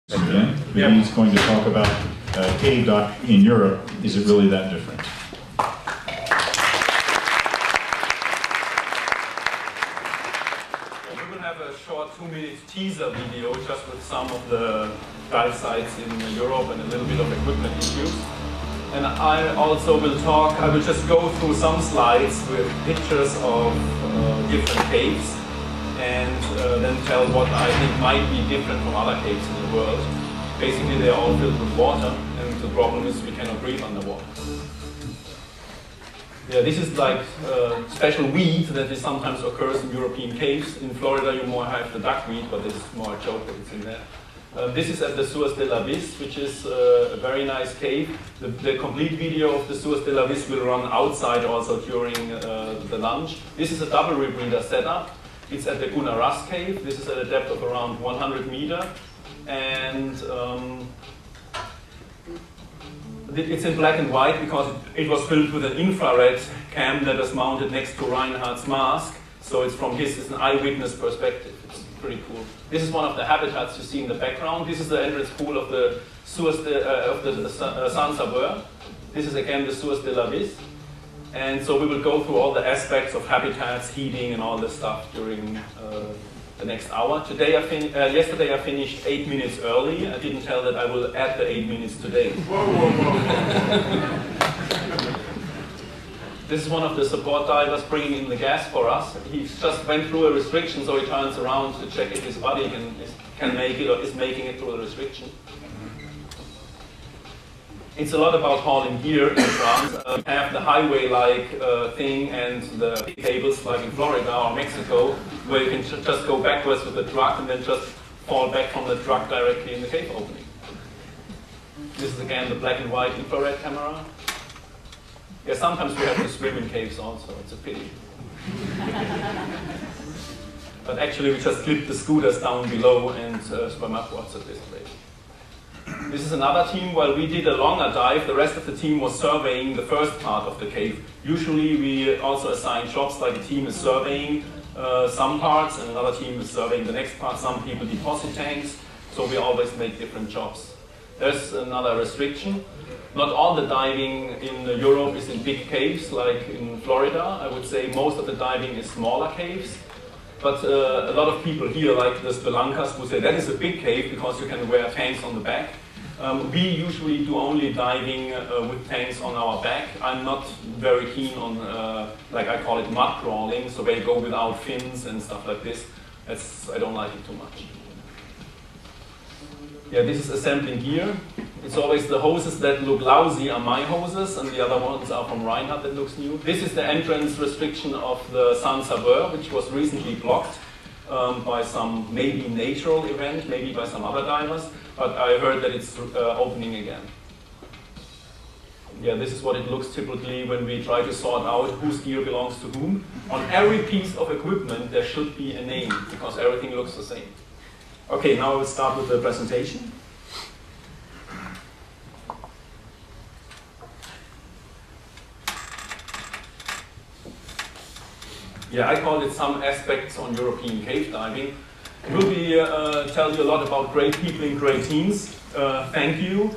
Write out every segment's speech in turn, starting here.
Again, but he's going to talk about cave docking in Europe. Is it really that different? We will have a short 2-minute teaser video just with some of the dive sites in Europe and a little bit of equipment issues. And I also will talk, I will just go through some slides with pictures of different caves and then tell what I think might be different from other caves in the world. Basically, they are all filled with water, and the problem is we cannot breathe underwater. Yeah, this is like special weed that sometimes occurs in European caves. In Florida, you more have the duckweed, but this is more a joke that it's in there. This is at the Suez de la Vis, which is a very nice cave. The complete video of the Suez de la Vis will run outside also during the lunch. This is a double rebreather setup. It's at the Gunaras cave. This is at a depth of around 100 meters. And it's in black and white because it was filled with an infrared cam that is mounted next to Reinhardt's mask. So it's from it's an eyewitness perspective. It's pretty cool. This is one of the habitats you see in the background. This is the entrance pool of the San Sauveur. This is again the Suez de la Vis. And so we will go through all the aspects of habitats, heating, and all this stuff during the next hour. Yesterday I finished 8 minutes early. I didn't tell that I will add the 8 minutes today. This is one of the support divers bringing in the gas for us. He just went through a restriction, so he turns around to check if his body can make it or is making it through the restriction. It's a lot about hauling gear in France. We have the highway-like thing and the cables like in Florida or Mexico, where you can just go backwards with the truck and then just fall back from the truck directly in the cave opening. This is again the black and white infrared camera. Yeah, sometimes we have to swim in caves also, it's a pity. But actually we just clip the scooters down below and swim upwards at this place. This is another team. While we did a longer dive, the rest of the team was surveying the first part of the cave. Usually we also assign jobs, like a team is surveying some parts and another team is surveying the next part. Some people deposit tanks, so we always make different jobs. There's another restriction. Not all the diving in Europe is in big caves like in Florida. I would say most of the diving is smaller caves. But a lot of people here, like the spelunkers, will say that is a big cave because you can wear tanks on the back. We usually do only diving with tanks on our back. I'm not very keen on, like I call it, mud crawling, so they go without fins and stuff like this. I don't like it too much. Yeah, this is assembling gear. It's always the hoses that look lousy are my hoses, and the other ones are from Reinhardt that looks new. This is the entrance restriction of the San Sauveur, which was recently blocked by some maybe natural event, maybe by some other divers, but I heard that it's opening again. Yeah, this is what it looks typically when we try to sort out whose gear belongs to whom. On every piece of equipment there should be a name, because everything looks the same. Okay, now I will start with the presentation. Yeah, I called it some aspects on European cave diving. It will be tell you a lot about great people in great teams. Thank you.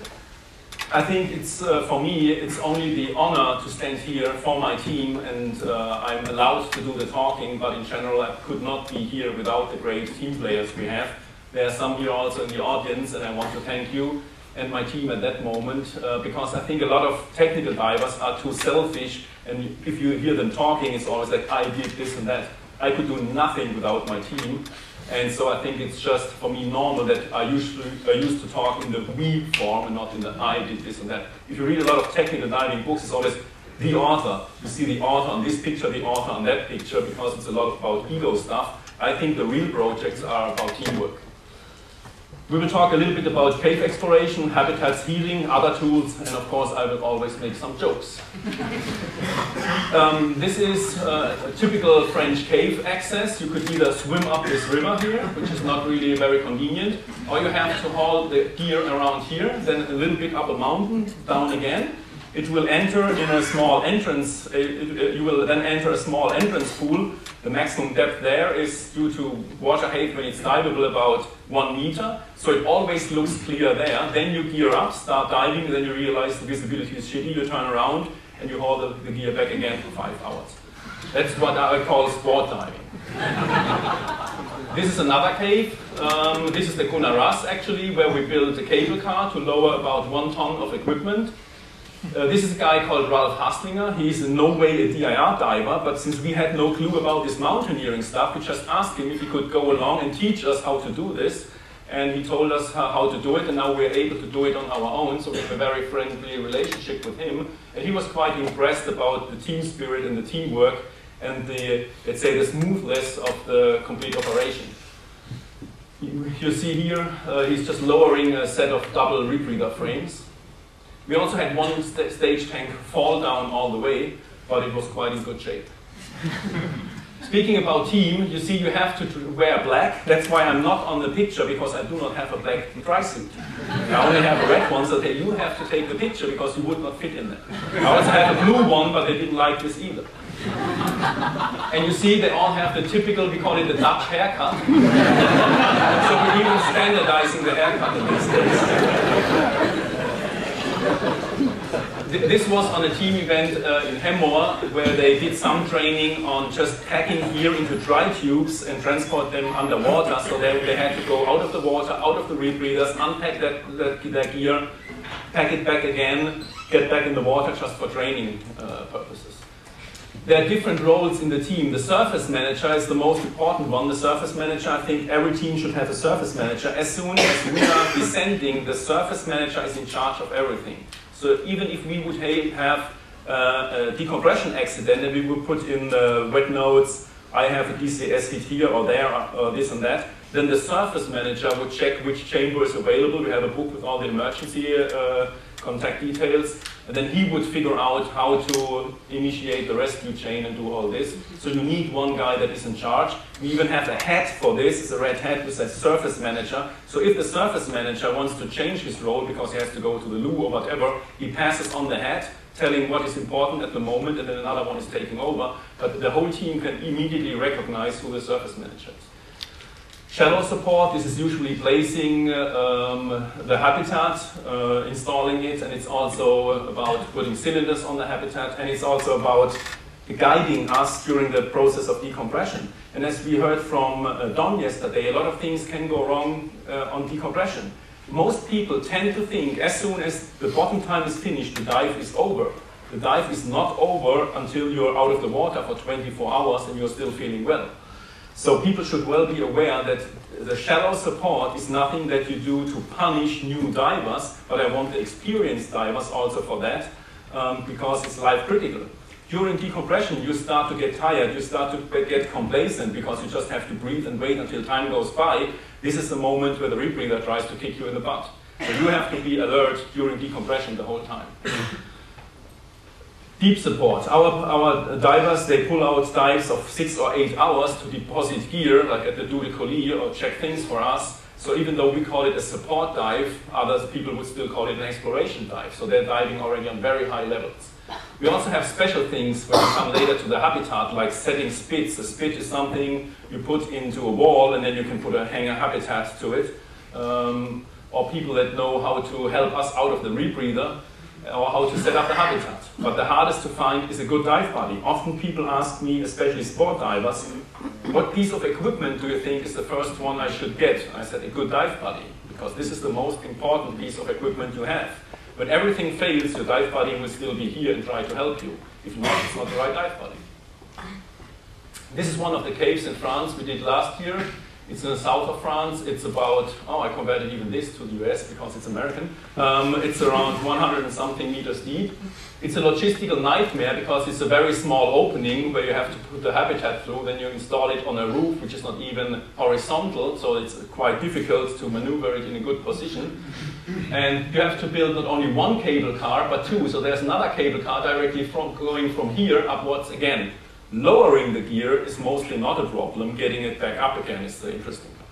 I think it's for me, it's only the honor to stand here for my team, and I'm allowed to do the talking, but in general I could not be here without the great team players we have. There are some here also in the audience, and I want to thank you and my team at that moment, because I think a lot of technical divers are too selfish, and if you hear them talking, it's always like, I did this and that. I could do nothing without my team, and so I think it's just, for me, normal that I used to talk in the we form and not in the I did this and that. If you read a lot of technical diving books, it's always the author. You see the author on this picture, the author on that picture, because it's a lot about ego stuff. I think the real projects are about teamwork. We will talk a little bit about cave exploration, habitats, healing, other tools, and of course I will always make some jokes. This is a typical French cave access. You could either swim up this river here, which is not really very convenient, or you have to haul the gear around here, then a little bit up a mountain, down again. It will enter in a small entrance, you will then enter a small entrance pool The maximum depth there is due to water height when it's diveable about 1 meter, so it always looks clear there. Then you gear up, start diving, and then you realize the visibility is shitty, you turn around, and you haul the gear back again for 5 hours. That's what I call sport diving. This is another cave. This is the Gunaras, actually, where we built a cable car to lower about 1 ton of equipment. This is a guy called Ralph Hastlinger. He's in no way a DIR diver, but since we had no clue about this mountaineering stuff, we just asked him if he could go along and teach us how to do this. And he told us how to do it, and now we're able to do it on our own, so we have a very friendly relationship with him. And he was quite impressed about the team spirit and the teamwork and the, let's say, the smoothness of the complete operation. You see here, he's just lowering a set of double rebreather frames. We also had one stage tank fall down all the way, but it was quite in good shape. Speaking about team, you see you have to wear black. That's why I'm not on the picture, because I do not have a black dry suit. I only have a red one, so you have to take the picture because you would not fit in there. I also have a blue one, but they didn't like this either. And you see they all have the typical, we call it the Dutch haircut. So we're even standardizing the haircut in these days. This was on a team event in Hemmoor, where they did some training on just packing gear into dry tubes and transport them underwater. So they had to go out of the water, out of the rebreathers, unpack that gear, pack it back again, get back in the water just for training purposes. There are different roles in the team. The surface manager is the most important one. The surface manager, I think every team should have a surface manager. As soon as we are descending, the surface manager is in charge of everything. So even if we would have a decompression accident and we would put in wet notes, I have a DCS hit here or there or this and that, then the surface manager would check which chamber is available. We have a book with all the emergency contact details, and then he would figure out how to initiate the rescue chain and do all this. So you need one guy that is in charge. We even have a hat for this. It's a red hat with a surface manager. So if the surface manager wants to change his role because he has to go to the loo or whatever, he passes on the hat, telling what is important at the moment, and then another one is taking over. But the whole team can immediately recognize who the surface manager is. Shallow support, this is usually placing the habitat, installing it, and it's also about putting cylinders on the habitat, and it's also about guiding us during the process of decompression. And as we heard from Don yesterday, a lot of things can go wrong on decompression. Most people tend to think as soon as the bottom time is finished, the dive is over. The dive is not over until you're out of the water for 24 hours and you're still feeling well. So people should well be aware that the shallow support is nothing that you do to punish new divers, but I want the experienced divers also for that, because it's life critical. During decompression, you start to get tired, you start to get complacent because you just have to breathe and wait until time goes by. This is the moment where the rebreather tries to kick you in the butt. So you have to be alert during decompression the whole time. Deep support. Our divers, they pull out dives of 6 or 8 hours to deposit gear, like at the Due de Colis, or check things for us. So even though we call it a support dive, other people would still call it an exploration dive. So they're diving already on very high levels. We also have special things when we come later to the habitat, like setting spits. A spit is something you put into a wall and then you can hang a habitat to it. Or people that know how to help us out of the rebreather, or how to set up the habitat. But the hardest to find is a good dive buddy. Often people ask me, especially sport divers, what piece of equipment do you think is the first one I should get? I said, a good dive buddy, because this is the most important piece of equipment you have. When everything fails, your dive buddy will still be here and try to help you. If not, it's not the right dive buddy. This is one of the caves in France we did last year. It's in the south of France. It's about, I converted even this to the US because it's American. It's around 100 and something meters deep. It's a logistical nightmare because it's a very small opening where you have to put the habitat through. Then you install it on a roof, which is not even horizontal, so it's quite difficult to maneuver it in a good position. And you have to build not only one cable car, but two. So there's another cable car directly going from here upwards again. Lowering the gear is mostly not a problem. Getting it back up again is the interesting part.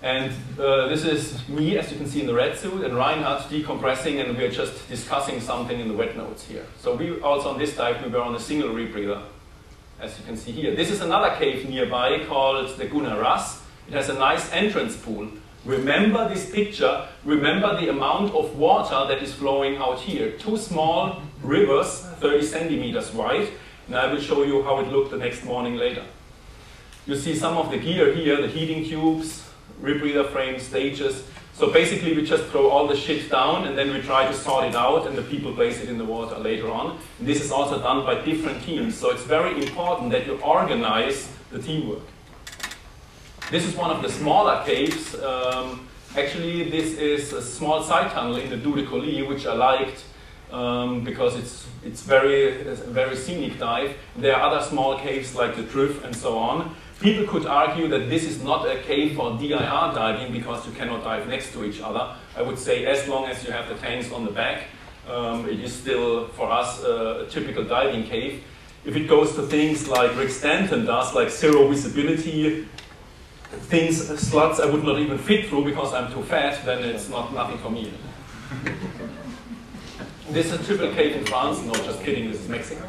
And this is me, as you can see in the red suit, and Reinhard decompressing, and we're just discussing something in the wet notes here. So we also on this dive, we were on a single rebreather. as you can see here. This is another cave nearby called the Gunnar Ras. It has a nice entrance pool. Remember this picture, remember the amount of water that is flowing out here. Two small rivers, 30 centimeters wide, and I will show you how it looked the next morning later. You see some of the gear here, the heating tubes, rebreather frames, stages. So basically we just throw all the shit down and then we try to sort it out and the people place it in the water later on. And this is also done by different teams, so it's very important that you organize the teamwork. This is one of the smaller caves. Actually, this is a small side tunnel in the Doux de Colly, which I liked because it's a very scenic dive. There are other small caves like the Trüff and so on. People could argue that this is not a cave for DIR diving because you cannot dive next to each other. I would say as long as you have the tanks on the back, it is still, for us, a typical diving cave. If it goes to things like Rick Stanton does, like zero visibility, slots I would not even fit through because I'm too fat, then it's nothing for me. This is a triple cave in France. No, just kidding, this is Mexico.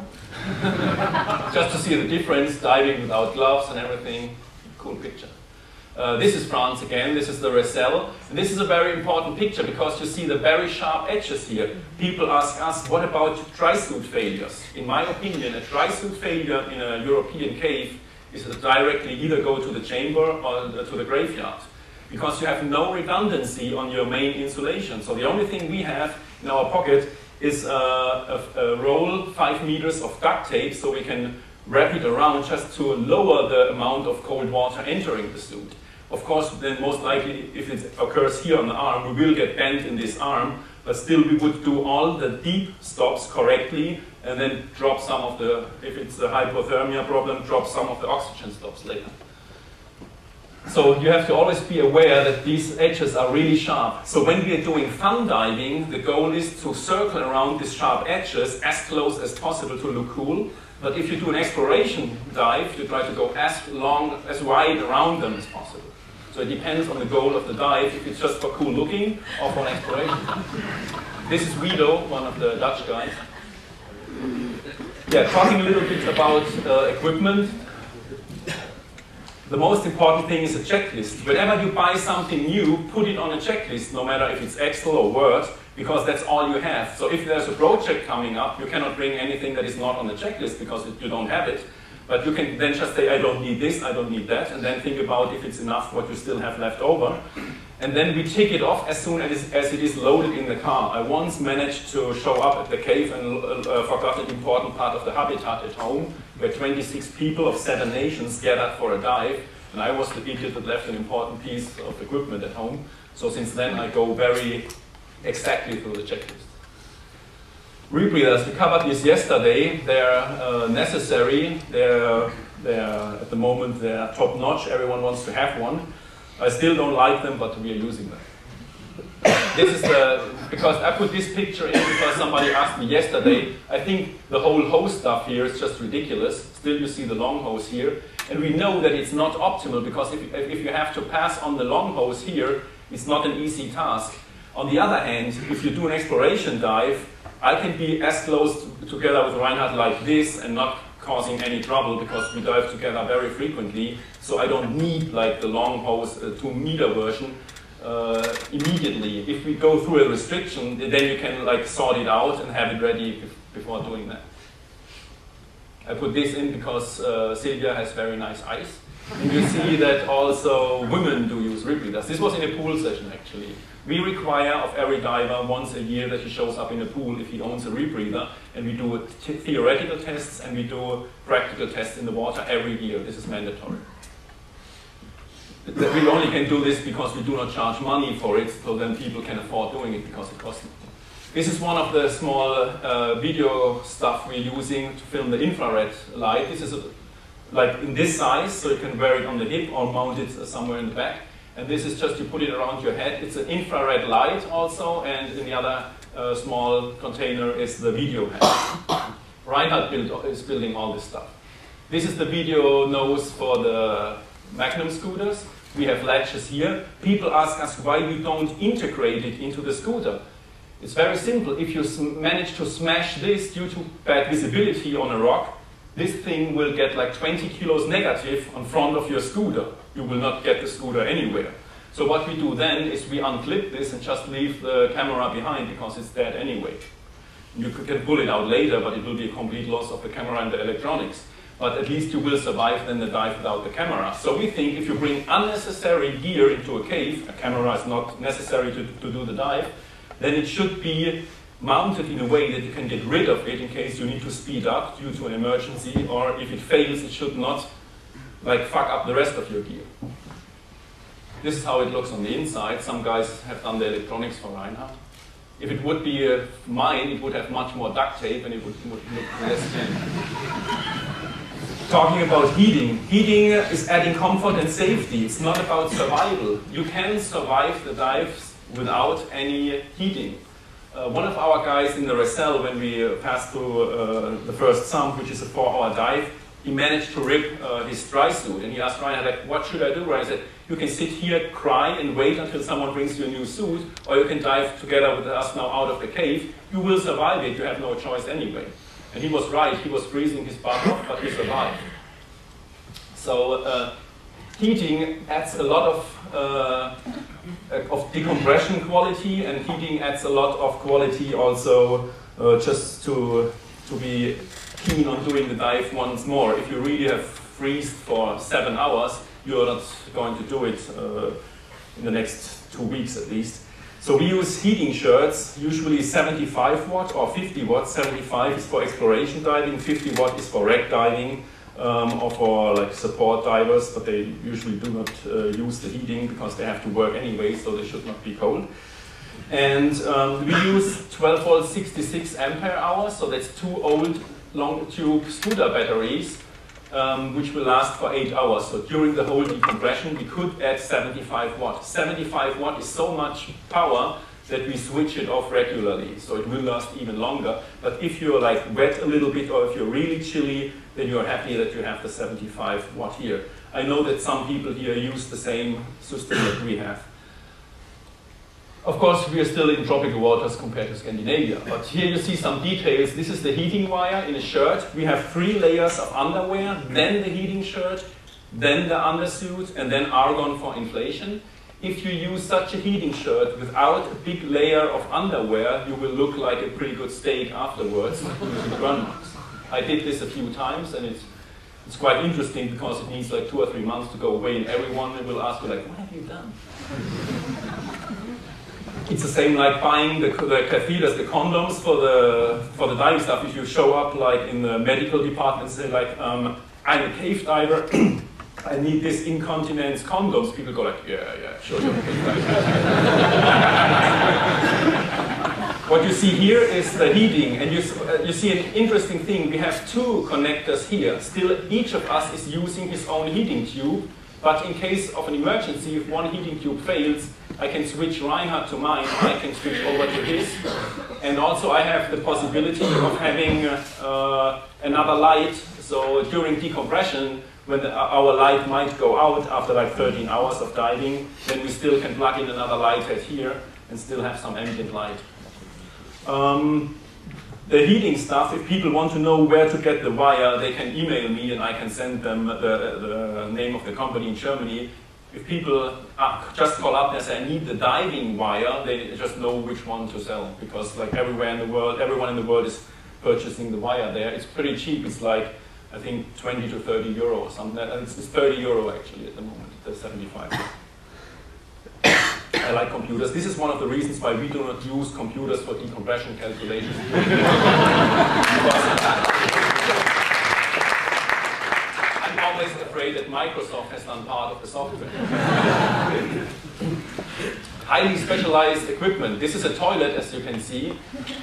Just to see the difference, diving without gloves and everything. Cool picture. This is France again, this is the Recel. And this is a very important picture because you see the very sharp edges here. People ask us, what about dry-suit failures? In my opinion, a dry-suit failure in a European cave is to directly either go to the chamber or to the graveyard. Because you have no redundancy on your main insulation. So the only thing we have in our pocket is a roll 5 meters of duct tape so we can wrap it around just to lower the amount of cold water entering the suit. Of course, then most likely, if it occurs here on the arm, we will get bent in this arm, but still we would do all the deep stops correctly and then drop some of the, if it's a hypothermia problem, drop some of the oxygen stops later. So you have to always be aware that these edges are really sharp. So when we are doing fun diving, the goal is to circle around these sharp edges as close as possible to look cool. But if you do an exploration dive, you try to go as wide around them as possible. So it depends on the goal of the dive, if it's just for cool looking or for an exploration. This is Guido, one of the Dutch guys. Yeah, talking a little bit about equipment. The most important thing is a checklist. Whenever you buy something new, put it on a checklist, no matter if it's Excel or Word, because that's all you have. So if there's a project coming up, you cannot bring anything that is not on the checklist because you don't have it. But you can then just say, I don't need this, I don't need that, and then think about if it's enough what you still have left over. And then we tick it off as soon as it is loaded in the car. I once managed to show up at the cave and forgot an important part of the habitat at home, where 26 people of 7 nations gathered for a dive, and I was the idiot that left an important piece of equipment at home. So since then I go very exactly through the checklist. Rebreathers, we covered this yesterday. They're necessary. They're at the moment they're top notch. Everyone wants to have one. I still don't like them, but we are using them. This is because I put this picture in because somebody asked me yesterday. I think the whole hose stuff here is just ridiculous. Still you see the long hose here. And we know that it's not optimal because if you have to pass on the long hose here, it's not an easy task. On the other hand, if you do an exploration dive, I can be as close together with Reinhard like this and not causing any trouble because we dive together very frequently. So I don't need like the long hose 2 meter version immediately. If we go through a restriction, then you can like sort it out and have it ready before doing that. I put this in because Silvia has very nice eyes. And you see that also women do use rebreathers. This was in a pool session actually. We require of every diver once a year that he shows up in the pool if he owns a rebreather, and we do theoretical tests and we do practical tests in the water every year. This is mandatory. We only can do this because we do not charge money for it, so then people can afford doing it because it costs nothing. This is one of the small video stuff we're using to film the infrared light. This is like in this size, so you can wear it on the hip or mount it somewhere in the back. And this is just, you put it around your head. It's an infrared light also, and in the other small container is the video head. Reinhard is building all this stuff. This is the video nose for the Magnum scooters. We have latches here. People ask us why we don't integrate it into the scooter. It's very simple. If you manage to smash this due to bad visibility on a rock, this thing will get like 20 kilos negative on front of your scooter. You will not get the scooter anywhere. So what we do then is we unclip this and just leave the camera behind because it's dead anyway. You can pull it out later, but it will be a complete loss of the camera and the electronics. But at least you will survive then the dive without the camera. So we think if you bring unnecessary gear into a cave, a camera is not necessary to do the dive, then it should be mounted in a way that you can get rid of it in case you need to speed up due to an emergency, or if it fails, it should not like fuck up the rest of your gear. This is how it looks on the inside. Some guys have done the electronics for Reinhard. If it would be mine, it would have much more duct tape and it would look less clean. Talking about heating. Heating is adding comfort and safety. It's not about survival. You can survive the dives without any heating. One of our guys in the Ressel, when we passed through the first sump, which is a 4-hour dive, he managed to rip his dry suit. And he asked Ryan, like, what should I do? Ryan said, you can sit here, cry, and wait until someone brings you a new suit, or you can dive together with us now out of the cave. You will survive it. You have no choice anyway. And he was right. He was freezing his butt off, but he survived. So heating adds a lot of decompression quality, and heating adds a lot of quality also just to be keen on doing the dive once more. If you really have freezed for 7 hours, you're not going to do it in the next 2 weeks at least. So we use heating shirts, usually 75 watt or 50 watt. 75 is for exploration diving, 50 watt is for wreck diving or for like support divers, but they usually do not use the heating because they have to work anyway, so they should not be cold. And we use 12 volt 66 ampere hours, so that's 2 old long tube scooter batteries, which will last for 8 hours. So during the whole decompression, we could add 75 watt. 75 watt is so much power that we switch it off regularly, so it will last even longer. But if you're like wet a little bit, or if you're really chilly, then you're happy that you have the 75 watt here. I know that some people here use the same system that we have. Of course, we are still in tropical waters compared to Scandinavia, but here you see some details. This is the heating wire in a shirt. We have 3 layers of underwear, then the heating shirt, then the undersuit, and then argon for inflation. If you use such a heating shirt without a big layer of underwear, you will look like a pretty good steak afterwards with burn marks. I did this a few times, and it's quite interesting because it needs like 2 or 3 months to go away, and everyone will ask you like, what have you done? It's the same like buying the catheters, the condoms for the diving stuff. If you show up like in the medical department and say like, I'm a cave diver, I need this incontinence condoms, people go like, yeah, sure, you're a cave diver. What you see here is the heating, and you see an interesting thing. We have 2 connectors here. Still, each of us is using his own heating tube, but in case of an emergency, if one heating tube fails, I can switch Reinhard to mine, I can switch over to his. And also I have the possibility of having another light. So during decompression, when our light might go out after like 13 hours of diving, then we still can plug in another light head here and still have some ambient light. The heating stuff, if people want to know where to get the wire, they can email me and I can send them the name of the company in Germany. If people just call up and say, I need the diving wire, they just know which one to sell, because like everywhere in the world, everyone in the world is purchasing the wire there. It's pretty cheap. It's like, I think 20 to 30 euro or something. It's 30 euro actually at the moment, the 75. I like computers. This is one of the reasons why we do not use computers for decompression calculations. I'm always afraid that Microsoft has done part of the software. Highly specialized equipment. This is a toilet, as you can see.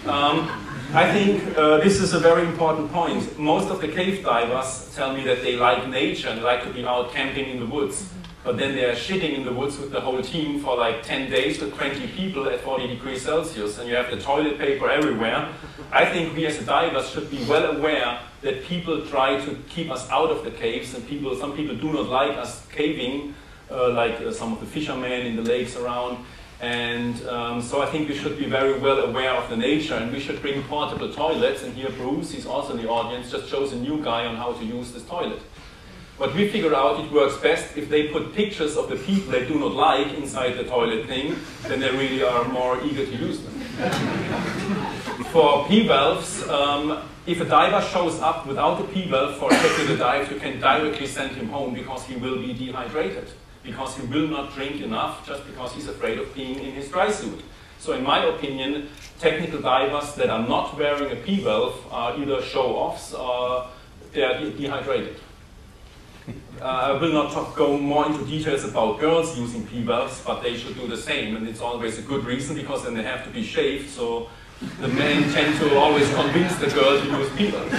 I think this is a very important point. Most of the cave divers tell me that they like nature and like to be out camping in the woods. But then they are shitting in the woods with the whole team for like 10 days with 20 people at 40 degrees Celsius, and you have the toilet paper everywhere. I think we as divers should be well aware that people try to keep us out of the caves, and some people do not like us caving, like some of the fishermen in the lakes around. And so I think we should be very well aware of the nature, and we should bring portable toilets. And here Bruce, he's also in the audience, just shows a new guy on how to use this toilet. But we figure out it works best if they put pictures of the people they do not like inside the toilet thing, then they really are more eager to use them. For P-valves, if a diver shows up without a P-valve for a technical dive, you can directly send him home because he will be dehydrated, because he will not drink enough just because he's afraid of peeing in his dry suit. So in my opinion, technical divers that are not wearing a P-valve are either show-offs or they are dehydrated. I will not go more into details about girls using P-valves, but they should do the same, and it's always a good reason because then they have to be shaved, so the men tend to always convince the girl to use P-valves.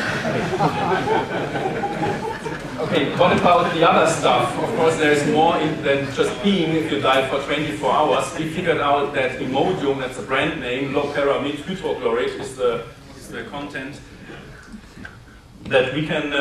Okay, what about the other stuff? Of course, there's more than just peeing if you dive for 24 hours. We figured out that Imodium, that's a brand name, low pyramid hydrochlorate is the content, that we can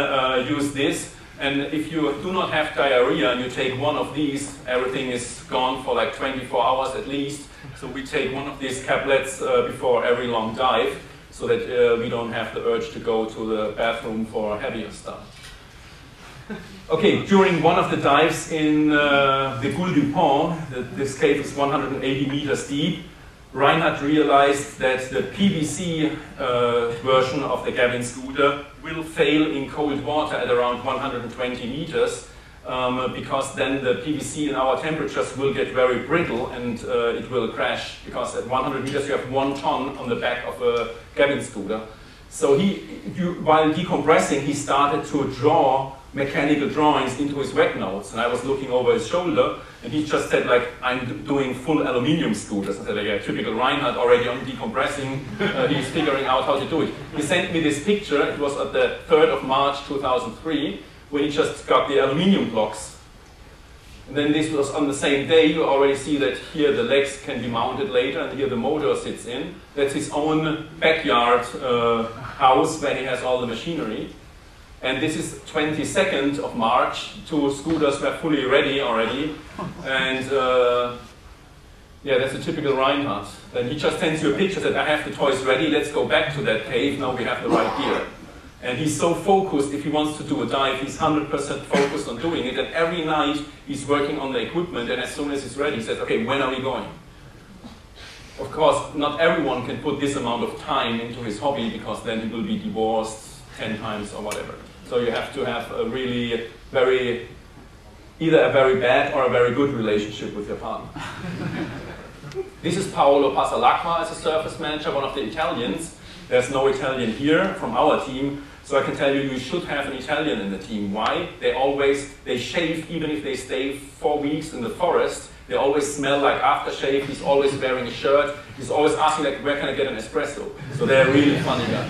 use this. And if you do not have diarrhea and you take one of these, everything is gone for like 24 hours at least. So we take one of these tablets before every long dive so that we don't have the urge to go to the bathroom for heavier stuff. Okay, during one of the dives in the Goule du Pont, this cave is 180 meters deep, Reinhard realized that the PVC version of the Gavin scooter will fail in cold water at around 120 meters because then the PVC in our temperatures will get very brittle and it will crash because at 100 meters you have 1 ton on the back of a Gavin scooter. So while decompressing, he started to draw mechanical drawings into his wet notes, and I was looking over his shoulder, and he just said, like, I'm doing full aluminium scooters. I said, like, yeah, typical Reinhard, already on decompressing, he's figuring out how to do it. He sent me this picture, it was at the 3rd of March 2003, when he just got the aluminium blocks. And then this was on the same day. You already see that here the legs can be mounted later, and here the motor sits in. That's his own backyard house where he has all the machinery. And this is 22nd of March. 2 scooters were fully ready already. And yeah, that's a typical Reinhard. Then he just sends you a picture that I have the toys ready, let's go back to that cave, now we have the right gear. And he's so focused, if he wants to do a dive, he's 100% focused on doing it. And every night he's working on the equipment, and as soon as he's ready, he says, okay, when are we going? Of course, not everyone can put this amount of time into his hobby because then he will be divorced 10 times or whatever. So you have to have a really either a very bad or a very good relationship with your partner. This is Paolo Pasalacqua as a surface manager, one of the Italians. There's no Italian here from our team, so I can tell you, you should have an Italian in the team. Why? They shave even if they stay 4 weeks in the forest. They always smell like aftershave. He's always wearing a shirt. He's always asking, like, where can I get an espresso? So they're really funny guys.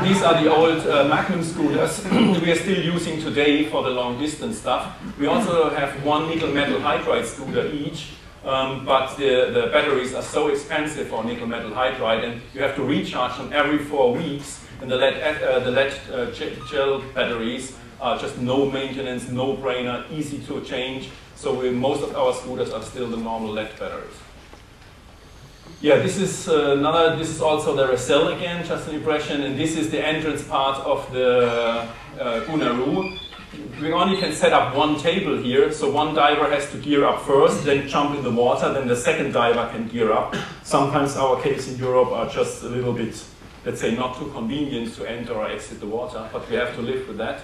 These are the old Magnum scooters we are still using today for the long distance stuff. We also have 1 nickel metal hydride scooter each, but the batteries are so expensive for nickel metal hydride, and you have to recharge them every 4 weeks. And the lead gel batteries are just no maintenance, no brainer, easy to change. So most of our scooters are still the normal lead batteries. Yeah, this is also the Racel again, just an impression, and this is the entrance part of the Unaru. We only can set up 1 table here, so 1 diver has to gear up first, then jump in the water, then the second diver can gear up. Sometimes our caves in Europe are just a little bit, let's say, not too convenient to enter or exit the water, but we have to live with that.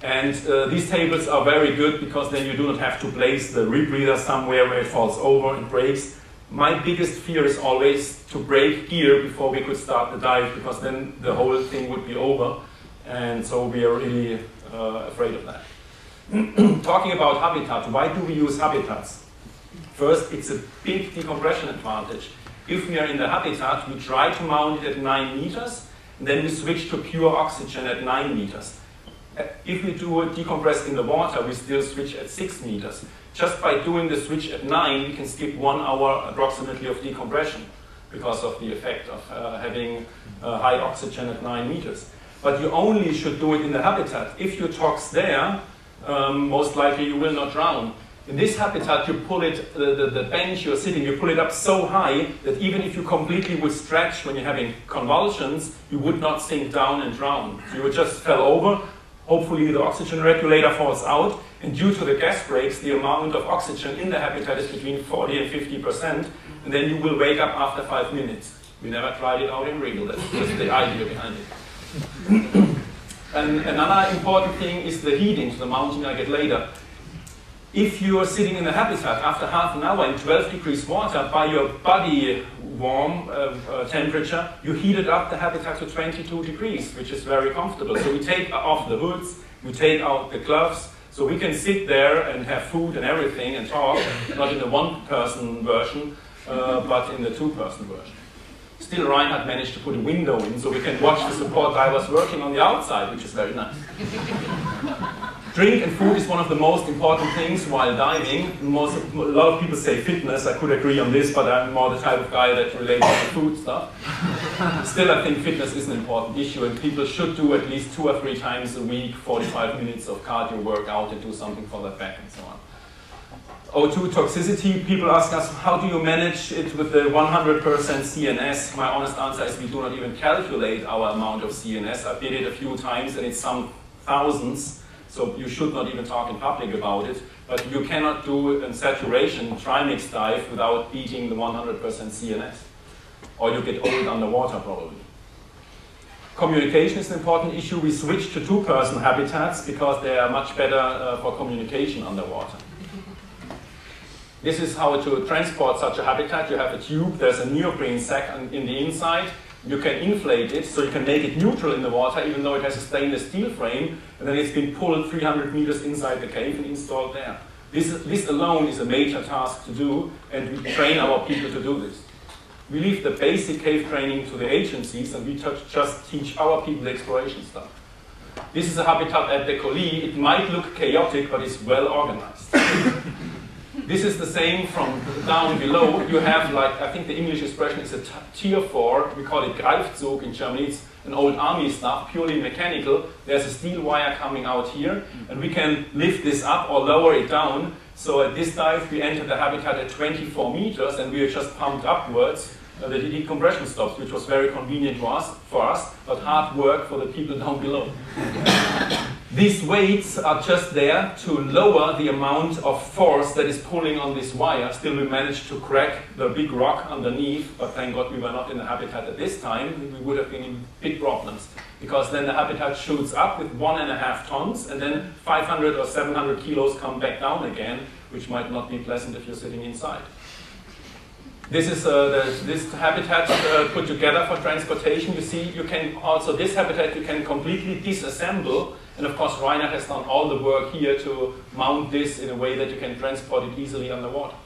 And these tables are very good because then you do not have to place the rebreather somewhere where it falls over and breaks. My biggest fear is always to break gear before we could start the dive, because then the whole thing would be over. And so we are really afraid of that. Talking about habitat, why do we use habitats? First, it's a big decompression advantage. If we are in the habitat, we try to mount it at 9 meters, and then we switch to pure oxygen at 9 meters. If we do a decompress in the water, we still switch at 6 meters. Just by doing the switch at 9, we can skip 1 hour approximately of decompression because of the effect of having high oxygen at 9 meters. But you only should do it in the habitat. If you tox there, most likely you will not drown. In this habitat, you pull it, the bench you're sitting, you pull it up so high that even if you completely would stretch when you're having convulsions, you would not sink down and drown. So you would just fell over. Hopefully the oxygen regulator falls out, and due to the gas brakes, the amount of oxygen in the habitat is between 40 and 50%, and then you will wake up after 5 minutes. We never tried it out in real, that's just the idea behind it. And another important thing is the heating to the mountain I get later. If you are sitting in the habitat after half an hour in 12 degrees water, by your body warm temperature, you heated up the habitat to 22 degrees, which is very comfortable. So we take off the hoods, we take out the gloves, so we can sit there and have food and everything and talk, not in the one-person version, but in the two-person version. Still, Reinhard managed to put a window in, so we can watch the support divers working on the outside, which is very nice. Drink and food is one of the most important things while diving. A lot of people say fitness. I could agree on this, but I'm more the type of guy that relates to food stuff. Still, I think fitness is an important issue, and people should do at least 2 or 3 times a week, 45 minutes of cardio workout and do something for their back and so on. O2 toxicity, people ask us, how do you manage it with the 100% CNS? My honest answer is we do not even calculate our amount of CNS. I did it a few times and it's some thousands. So you should not even talk in public about it, but you cannot do a saturation trimix dive without beating the 100% CNS. Or you get old underwater probably. Communication is an important issue. We switched to 2-person habitats because they are much better for communication underwater. This is how to transport such a habitat. You have a tube, there's a neoprene sac in the inside. You can inflate it, so you can make it neutral in the water, even though it has a stainless steel frame, and then it's been pulled 300 meters inside the cave and installed there. This alone is a major task to do, and we train our people to do this. We leave the basic cave training to the agencies, and we just teach our people the exploration stuff. This is a habitat at the Collie. It might look chaotic, but it's well organized. This is the same from down below. You have, like, I think the English expression is a tier 4. We call it Greifzug in Germany. It's an old army stuff, purely mechanical. There's a steel wire coming out here, and we can lift this up or lower it down. So at this dive, we entered the habitat at 24 meters, and we are just pumped upwards. The decompression stops, which was very convenient for us, but hard work for the people down below. These weights are just there to lower the amount of force that is pulling on this wire. Still, we managed to crack the big rock underneath, but thank God we were not in the habitat at this time. We would have been in big problems, because then the habitat shoots up with 1.5 tons, and then 500 or 700 kilos come back down again, which might not be pleasant if you're sitting inside. This is this habitat put together for transportation. You see, you can also, this habitat you can completely disassemble. And of course, Reinhard has done all the work here to mount this in a way that you can transport it easily underwater.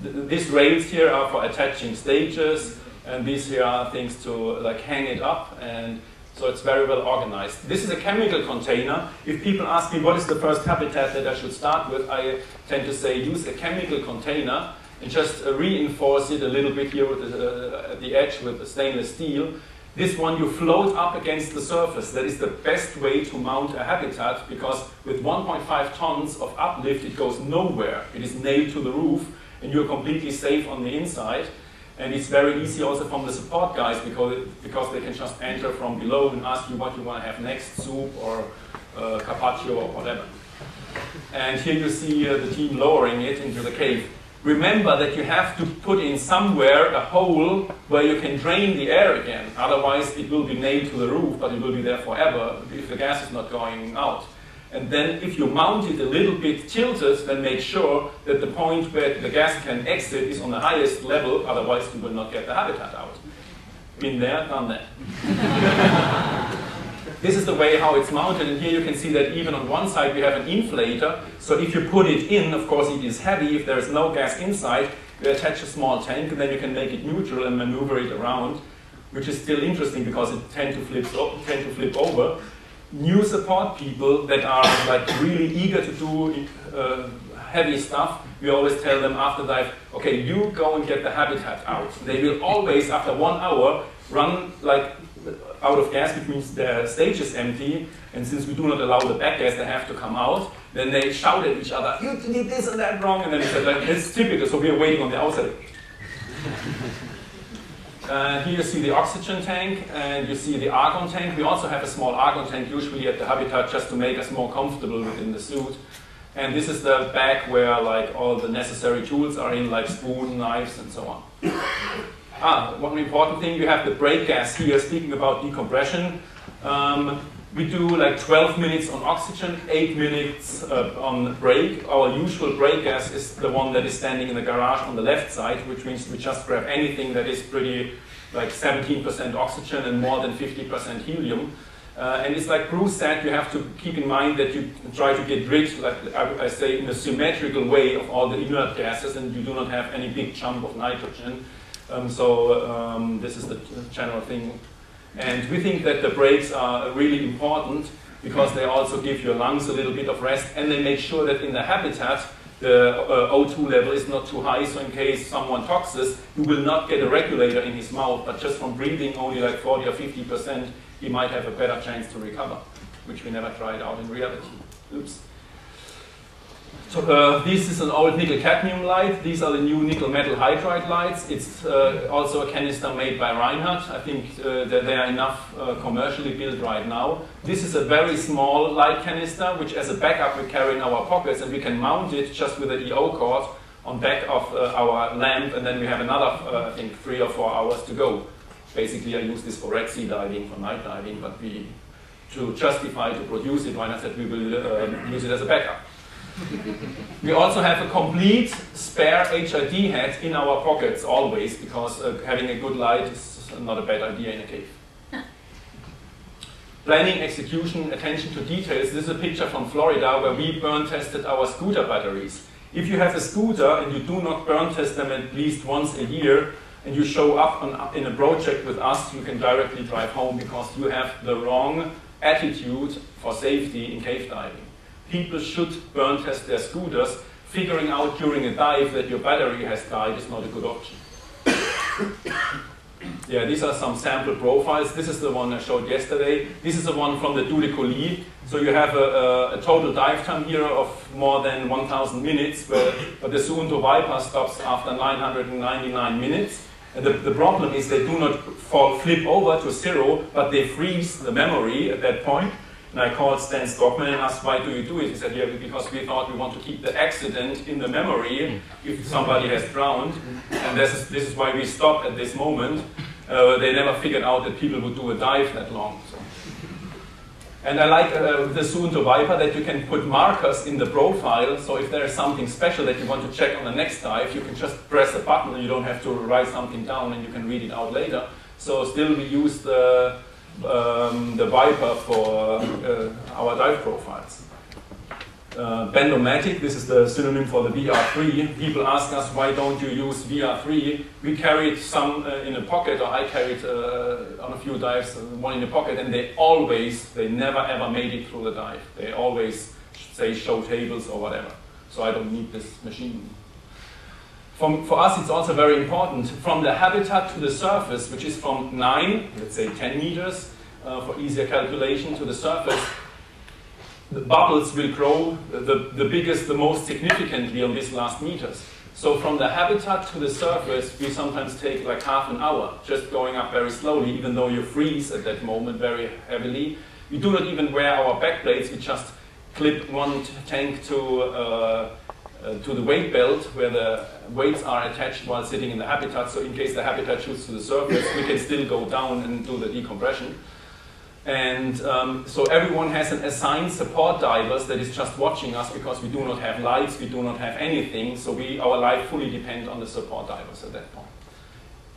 These rails here are for attaching stages, and these here are things to like hang it up, and so it's very well organized. This is a chemical container. If people ask me what is the first habitat that I should start with, I tend to say use a chemical container and just reinforce it a little bit here with the edge with the stainless steel. This one you float up against the surface. That is the best way to mount a habitat, because with 1.5 tons of uplift it goes nowhere. It is nailed to the roof and you're completely safe on the inside. And it's very easy also from the support guys, because they can just enter from below and ask you what you want to have next, soup or carpaccio or whatever. And here you see the team lowering it into the cave. Remember that you have to put in somewhere a hole where you can drain the air again. Otherwise it will be nailed to the roof, but it will be there forever if the gas is not going out. And then if you mount it a little bit tilted, then make sure that the point where the gas can exit is on the highest level, otherwise you will not get the habitat out. Been there, done that. This is the way how it's mounted, and here you can see that even on one side we have an inflator. So if you put it in, of course it is heavy. If there is no gas inside, you attach a small tank, and then you can make it neutral and maneuver it around, which is still interesting because it tend to flip over. New support people that are like really eager to do heavy stuff, we always tell them after dive, okay, you go and get the habitat out. They will always, after 1 hour, run like out of gas, which means the stage is empty, and since we do not allow the back gas, they have to come out. Then they shout at each other, "You did this and that wrong," and then they said, like, "It's typical." So we are waiting on the outside. Here you see the oxygen tank, and you see the argon tank. We also have a small argon tank, usually at the habitat, just to make us more comfortable within the suit. And this is the bag where like all the necessary tools are in, like spoon, knives, and so on. One important thing, you have the brake gas here, speaking about decompression. We do like 12 minutes on oxygen, 8 minutes on brake. Our usual brake gas is the one that is standing in the garage on the left side, which means we just grab anything that is pretty like 17% oxygen and more than 50% helium. And it's like Bruce said, you have to keep in mind that you try to get rid, like I say, in a symmetrical way of all the inert gases, and you do not have any big chunk of nitrogen. This is the general thing. And we think that the brakes are really important because they also give your lungs a little bit of rest, and they make sure that in the habitat the O2 level is not too high, so in case someone toxes, you will not get a regulator in his mouth, but just from breathing only like 40 or 50%, he might have a better chance to recover, which we never tried out in reality. Oops. So this is an old nickel cadmium light. These are the new nickel metal hydride lights. It's also a canister made by Reinhardt. I think that there are enough commercially built right now. This is a very small light canister, which as a backup we carry in our pockets, and we can mount it just with an EO cord on back of our lamp, and then we have another, I think, 3 or 4 hours to go. Basically, I use this for Red Sea diving, for night diving, but to justify to produce it, Reinhardt said we will use it as a backup. We also have a complete spare HID head in our pockets always, because having a good light is not a bad idea in a cave. Planning, execution, attention to details. This is a picture from Florida where we burn tested our scooter batteries. If you have a scooter and you do not burn test them at least once a year, and you show up in a project with us, you can directly drive home because you have the wrong attitude for safety in cave diving. People should burn test their scooters. Figuring out during a dive that your battery has died is not a good option. Yeah, these are some sample profiles. This is the one I showed yesterday. This is the one from the Doudekoli. So you have a total dive time here of more than 1,000 minutes, but the Suunto Viper stops after 999 minutes. And the problem is they do not flip over to 0, but they freeze the memory at that point. And I called Stan Stockman and asked, "Why do you do it?" He said, "Yeah, because we thought we want to keep the accident in the memory if somebody has drowned. And this is why we stop at this moment." They never figured out that people would do a dive that long. So. And I like the Suunto Viper that you can put markers in the profile. So if there is something special that you want to check on the next dive, you can just press a button and you don't have to write something down and you can read it out later. So still we use the Viper for our dive profiles. Bendomatic, this is the synonym for the VR3. People ask us, why don't you use VR3? We carried some in a pocket, or I carried on a few dives, one in a pocket, and they never ever made it through the dive. They always say show tables or whatever. So I don't need this machine. For us, it's also very important, from the habitat to the surface, which is from 9, let's say 10 meters, for easier calculation, to the surface, the bubbles will grow the biggest, the most significantly on these last meters. So from the habitat to the surface, we sometimes take like half an hour, just going up very slowly, even though you freeze at that moment very heavily. We do not even wear our back plates, we just clip one tank to the weight belt, where the weights are attached while sitting in the habitat, so in case the habitat shoots to the surface, we can still go down and do the decompression. And so everyone has an assigned support divers that is just watching us, because we do not have lights, we do not have anything, so our life fully depends on the support divers at that point.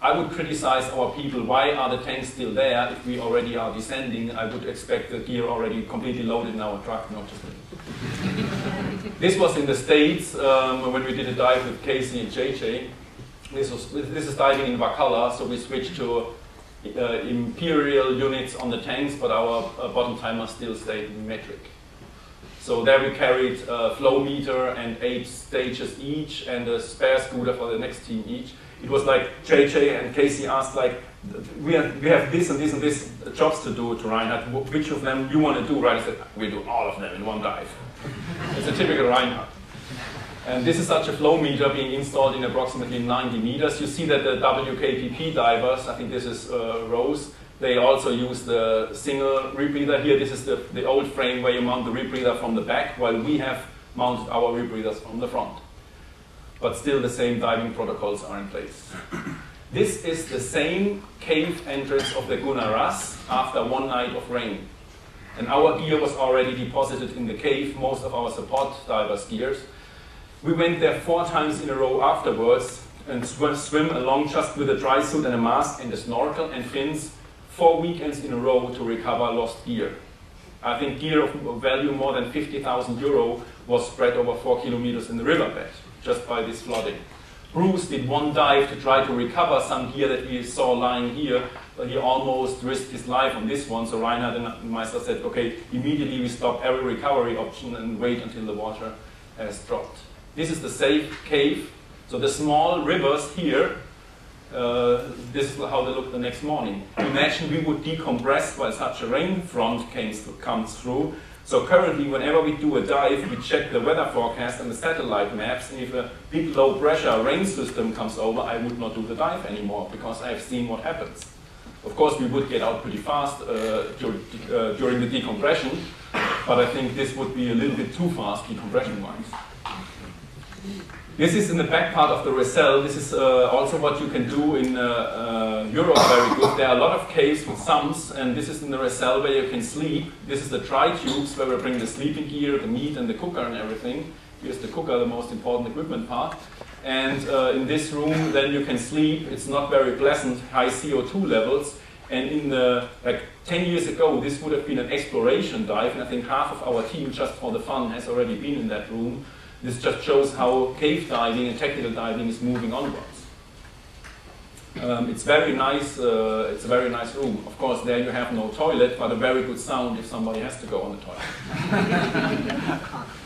I would criticize our people, why are the tanks still there if we already are descending? I would expect the gear already completely loaded in our truck, not just This was in the States when we did a dive with Casey and JJ. This is diving in Wakala, so we switched to imperial units on the tanks, but our bottom timer still stayed in metric. So there we carried a flow meter and 8 stages each, and a spare scooter for the next team each. It was like JJ and Casey asked, like, we have this and this and this jobs to do to Reinhard. Which of them you want to do? Reinhard said, we do all of them in one dive. It's a typical Reinhard. And this is such a flow meter being installed in approximately 90 meters. You see that the WKPP divers, I think this is Rose, they also use the single rebreather here. This is the old frame where you mount the rebreather from the back, while we have mounted our rebreathers from the front. But still the same diving protocols are in place. This is the same cave entrance of the Gunnar Ras after one night of rain. And our gear was already deposited in the cave, most of our support divers' gears. We went there 4 times in a row afterwards and swim along just with a dry suit and a mask and a snorkel and fins 4 weekends in a row to recover lost gear. I think gear of value more than 50,000 euro was spread over 4 kilometers in the riverbed just by this flooding. Bruce did one dive to try to recover some gear that we saw lying here, but he almost risked his life on this one. So Reinhard and myself said, okay, immediately we stop every recovery option and wait until the water has dropped. This is the safe cave. So the small rivers here, this is how they look the next morning. Imagine we would decompress while such a rain front comes through. So currently, whenever we do a dive, we check the weather forecast and the satellite maps, and if a big low pressure rain system comes over, I would not do the dive anymore, because I've seen what happens. Of course, we would get out pretty fast during the decompression, but I think this would be a little bit too fast decompression-wise. This is in the back part of the Recel. This is also what you can do in Europe very good. There are a lot of caves with sumps, and this is in the Recel where you can sleep. This is the dry tubes where we bring the sleeping gear, the meat and the cooker and everything. Here's the cooker, the most important equipment part. And in this room then you can sleep. It's not very pleasant, high CO2 levels. And in the, like 10 years ago, this would have been an exploration dive, and I think half of our team, just for the fun, has already been in that room. This just shows how cave diving and technical diving is moving onwards. It's very nice. It's a very nice room. Of course, there you have no toilet, but a very good sound if somebody has to go on the toilet.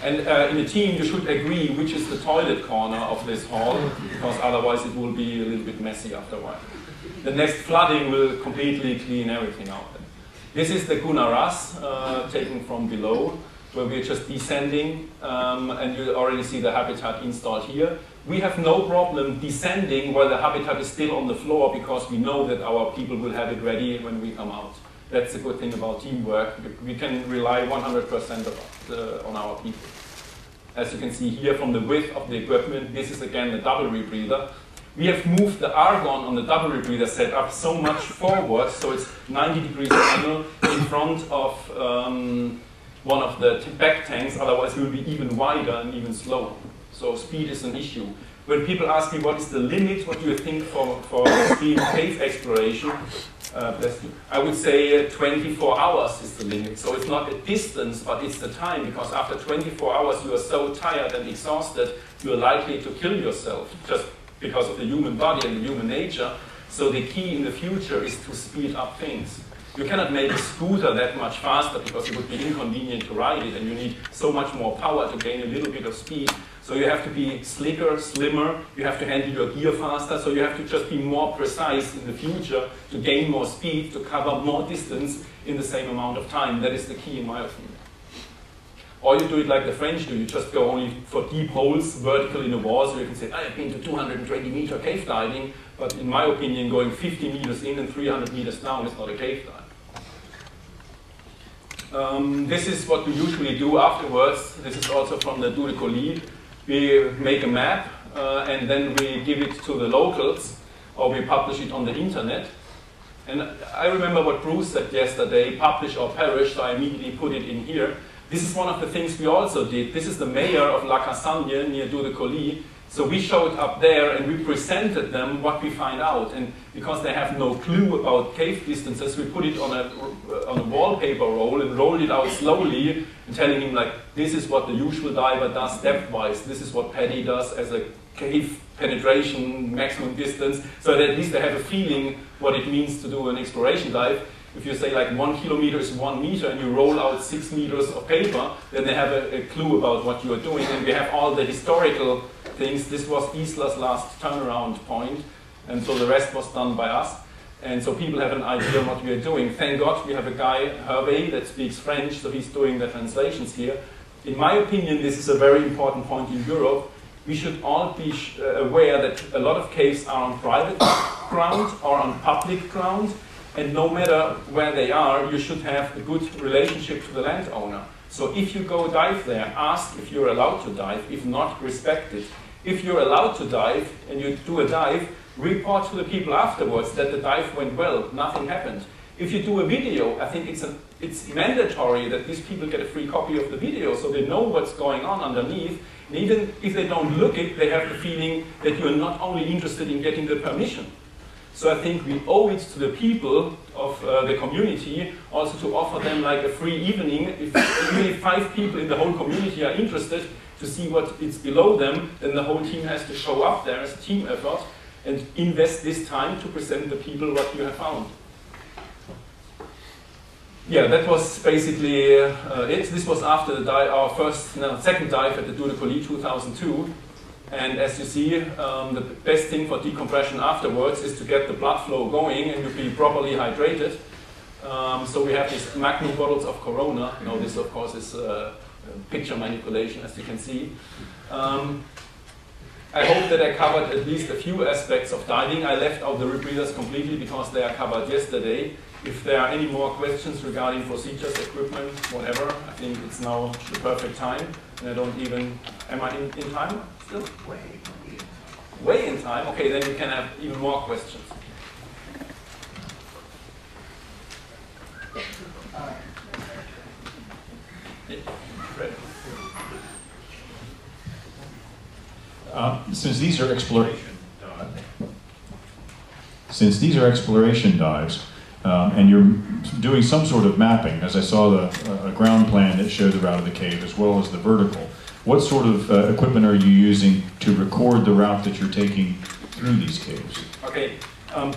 And in a team, you should agree which is the toilet corner of this hall, because otherwise it will be a little bit messy after a while. The next flooding will completely clean everything out. This is the Gunnar Ras, taken from below, where we're just descending, and you already see the habitat installed here. We have no problem descending while the habitat is still on the floor, because we know that our people will have it ready when we come out. That's the good thing about teamwork. We can rely 100% on our people. As you can see here from the width of the equipment, this is again the double rebreather. We have moved the argon on the double rebreather setup so much forward, so it's 90 degrees angle in front of one of the back tanks, otherwise it will be even wider and even slower. So speed is an issue. When people ask me what is the limit, what do you think for extreme cave exploration, I would say 24 hours is the limit. So it's not a distance, but it's the time, because after 24 hours you are so tired and exhausted, you are likely to kill yourself, just because of the human body and the human nature. So the key in the future is to speed up things. You cannot make a scooter that much faster, because it would be inconvenient to ride it, and you need so much more power to gain a little bit of speed. So you have to be slicker, slimmer, you have to handle your gear faster, so you have to just be more precise in the future to gain more speed, to cover more distance in the same amount of time. That is the key in my opinion. Or you do it like the French do, you just go only for deep holes vertical in the wall, so you can say, I've been to 220 meter cave diving, but in my opinion going 50 meters in and 300 meters down is not a cave dive. This is what we usually do afterwards. This is also from the Do de Colis. We make a map and then we give it to the locals, or we publish it on the internet. And I remember what Bruce said yesterday, publish or perish, so I immediately put it in here. This is one of the things we also did. This is the mayor of La Cassagne near Do de Colis. So we showed up there and we presented them what we find out. And because they have no clue about cave distances, we put it on a wallpaper roll and rolled it out slowly, and telling him, like, this is what the usual diver does depth-wise. This is what Paddy does as a cave penetration maximum distance, so that at least they have a feeling what it means to do an exploration dive. If you say like 1 kilometer is 1 meter and you roll out 6 meters of paper, then they have a clue about what you are doing. And we have all the historical things. This was Isla's last turnaround point. and so the rest was done by us. And so people have an idea of what we are doing. Thank God we have a guy, Hervé, that speaks French, so he's doing the translations here. In my opinion, this is a very important point in Europe. We should all be aware that a lot of caves are on private ground or on public ground, and no matter where they are, you should have a good relationship to the landowner. So if you go dive there, ask if you're allowed to dive. If not, respect it. If you're allowed to dive and you do a dive, report to the people afterwards that the dive went well, nothing happened. If you do a video, I think it's mandatory that these people get a free copy of the video so they know what's going on underneath. And even if they don't look it, they have the feeling that you're not only interested in getting the permission. So I think we owe it to the people of the community also to offer them like a free evening. If only 5 people in the whole community are interested to see what is below them, then the whole team has to show up there as a team effort and invest this time to present the people what you have found. Yeah, that was basically it. This was after the our second dive at the Due de Colis 2002. And as you see, the best thing for decompression afterwards is to get the blood flow going and to be properly hydrated. So we have these magnum bottles of Corona. Now this, of course, is picture manipulation, as you can see. I hope that I covered at least a few aspects of diving. I left out the rebreathers completely because they are covered yesterday. If there are any more questions regarding procedures, equipment, whatever, I think it's now the perfect time. And I don't even, am I in time still? Way in time? Okay, then you can have even more questions. Yeah, Fred. Since these are exploration dives, and you're doing some sort of mapping, as I saw a ground plan that showed the route of the cave as well as the vertical, what sort of equipment are you using to record the route that you're taking through these caves? Okay,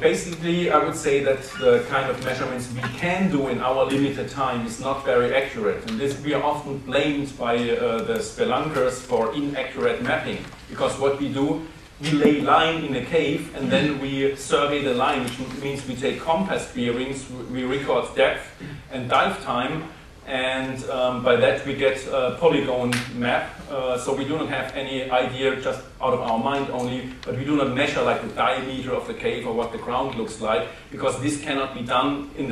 basically I would say that the kind of measurements we can do in our limited time is not very accurate, and this we are often blamed by the spelunkers for inaccurate mapping, because what we do, we lay line in a cave and then we survey the line, which means we take compass bearings, we record depth and dive time, and by that we get a polygon map. So we do not have any idea just out of our mind only, but we do not measure like the diameter of the cave or what the ground looks like, because this cannot be done in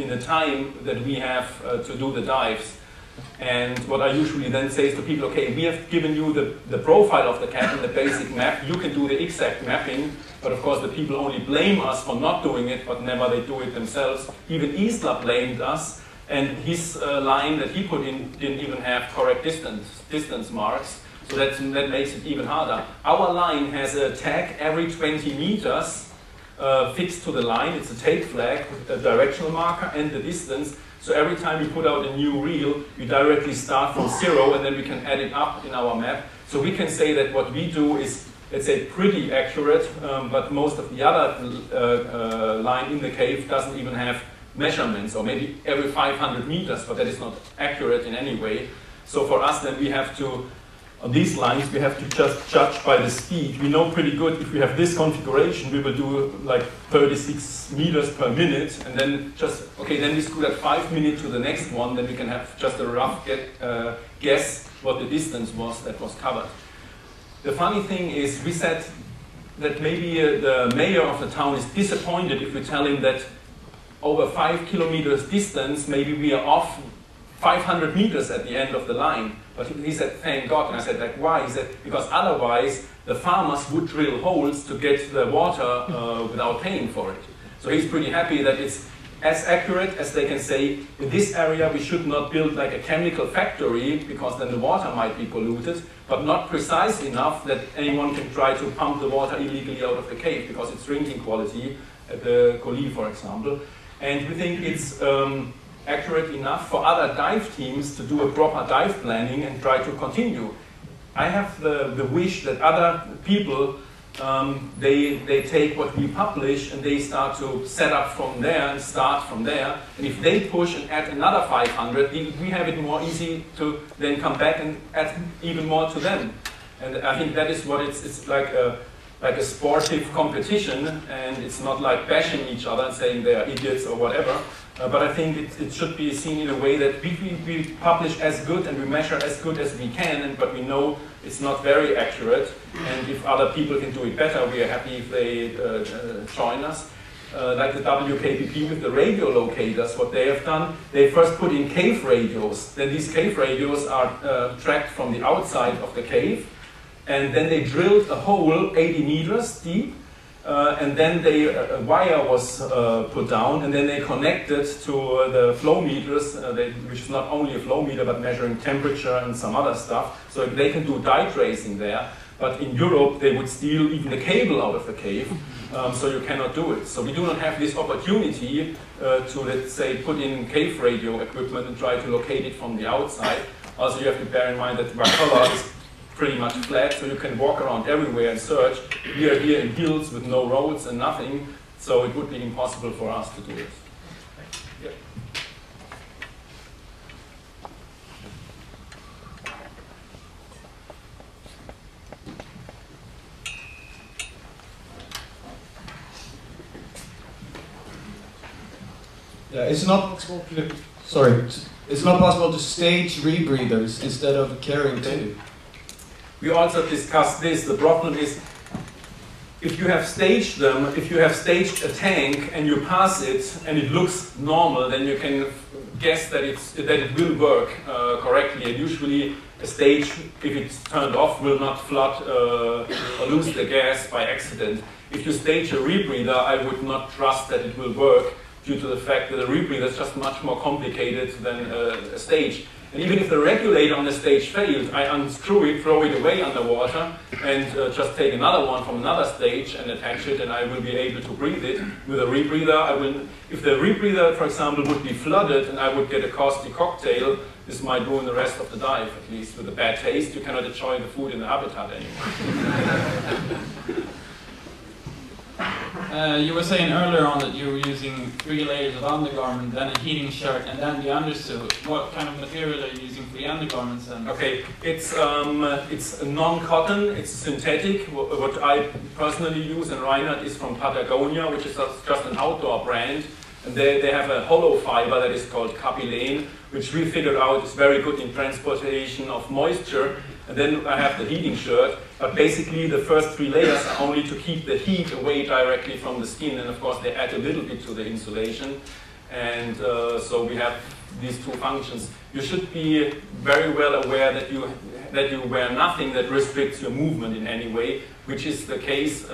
the time that we have to do the dives. And what I usually then say is to people, okay, we have given you the profile of the cave and the basic map, you can do the exact mapping, but of course the people only blame us for not doing it, but never they do it themselves. Even Isla blamed us, and his line that he put in didn't even have correct distance marks, so that makes it even harder. Our line has a tag every 20 meters fixed to the line. It's a tape flag with a directional marker and the distance. So every time we put out a new reel, we directly start from 0 and then we can add it up in our map. So we can say that what we do is, let's say, pretty accurate, but most of the other line in the cave doesn't even have measurements, or maybe every 500 meters, but that is not accurate in any way. So for us then we have to, on these lines, we have to just judge by the speed. We know pretty good if we have this configuration, we will do like 36 meters per minute, and then just, okay, then we scoot at 5 minutes to the next one, then we can have just a rough guess what the distance was that was covered. The funny thing is, we said that maybe the mayor of the town is disappointed if we tell him that over 5 kilometers distance, maybe we are off 500 meters at the end of the line. But he said, thank God. And I said, like, why? He said, because otherwise the farmers would drill holes to get the water without paying for it. So he's pretty happy that it's as accurate as they can say, in this area we should not build like a chemical factory because then the water might be polluted, but not precise enough that anyone can try to pump the water illegally out of the cave because it's drinking quality at the Colis, for example. And we think it's accurate enough for other dive teams to do a proper dive planning and try to continue. I have the wish that other people, they take what we publish and they start to set up from there and start from there. And if they push and add another 500, we have it more easy to then come back and add even more to them. And I think that is what it's like a like a sportive competition, and it's not like bashing each other and saying they are idiots or whatever. But I think it should be seen in a way that we publish as good and we measure as good as we can, but we know it's not very accurate. And if other people can do it better, we are happy if they join us. Like the WKPP with the radio locators, what they have done, they first put in cave radios. Then these cave radios are tracked from the outside of the cave. And then they drilled a hole 80 meters deep. And then a wire was put down, and then they connected to the flow meters, which is not only a flow meter, but measuring temperature and some other stuff. So they can do dye tracing there. But in Europe, they would steal even the cable out of the cave, so you cannot do it. So we do not have this opportunity to, let's say, put in cave radio equipment and try to locate it from the outside. Also, you have to bear in mind that Valhalla is pretty much flat, so you can walk around everywhere and search. We are here in hills with no roads and nothing, so it would be impossible for us to do it. Yeah. Yeah, it's not possible to, sorry, it's not possible to stage rebreathers instead of carrying two. We also discussed this. The problem is, if you have staged them, if you have staged a tank and you pass it and it looks normal, then you can guess that it will work correctly. And usually a stage, if it's turned off, will not flood or lose the gas by accident. If you stage a rebreather, I would not trust that it will work, due to the fact that a rebreather is just much more complicated than a stage. And even if the regulator on the stage failed, I unscrew it, throw it away underwater, and just take another one from another stage and attach it, and I will be able to breathe it. With a rebreather, if the rebreather, for example, would be flooded and I would get a caustic cocktail, this might ruin the rest of the dive, at least. With a bad taste, you cannot enjoy the food in the habitat anymore. You were saying earlier on that you were using 3 layers of undergarment, then a heating shirt, and then the undersuit. What kind of material are you using for the undergarments then? Okay, it's non-cotton, it's synthetic. What I personally use, and Reinhard is from Patagonia, which is just an outdoor brand. And they have a hollow fiber that is called capilene, which we figured out is very good in transportation of moisture. And then I have the heating shirt, but basically the first 3 layers are only to keep the heat away directly from the skin, and of course they add a little bit to the insulation. And so we have these 2 functions. You should be very well aware that you wear nothing that restricts your movement in any way, which is the case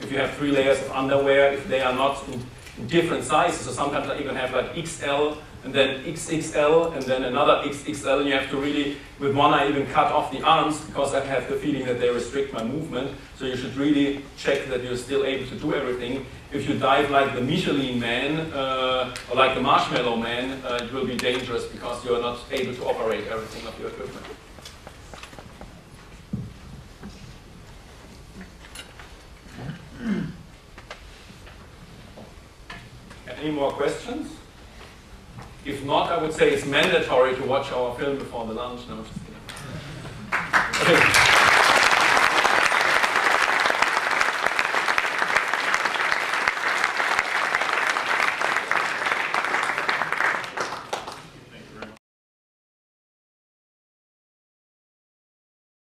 if you have 3 layers of underwear, if they are not in different sizes. So sometimes I even have like XL, and then XXL, and then another XXL, and you have to really, with one I even cut off the arms, because I have the feeling that they restrict my movement. So you should really check that you're still able to do everything. If you dive like the Michelin Man, or like the Marshmallow Man, it will be dangerous, because you're not able to operate everything of your equipment. Any more questions? If not, I would say it's mandatory to watch our film before the lunch. No, just kidding. Okay.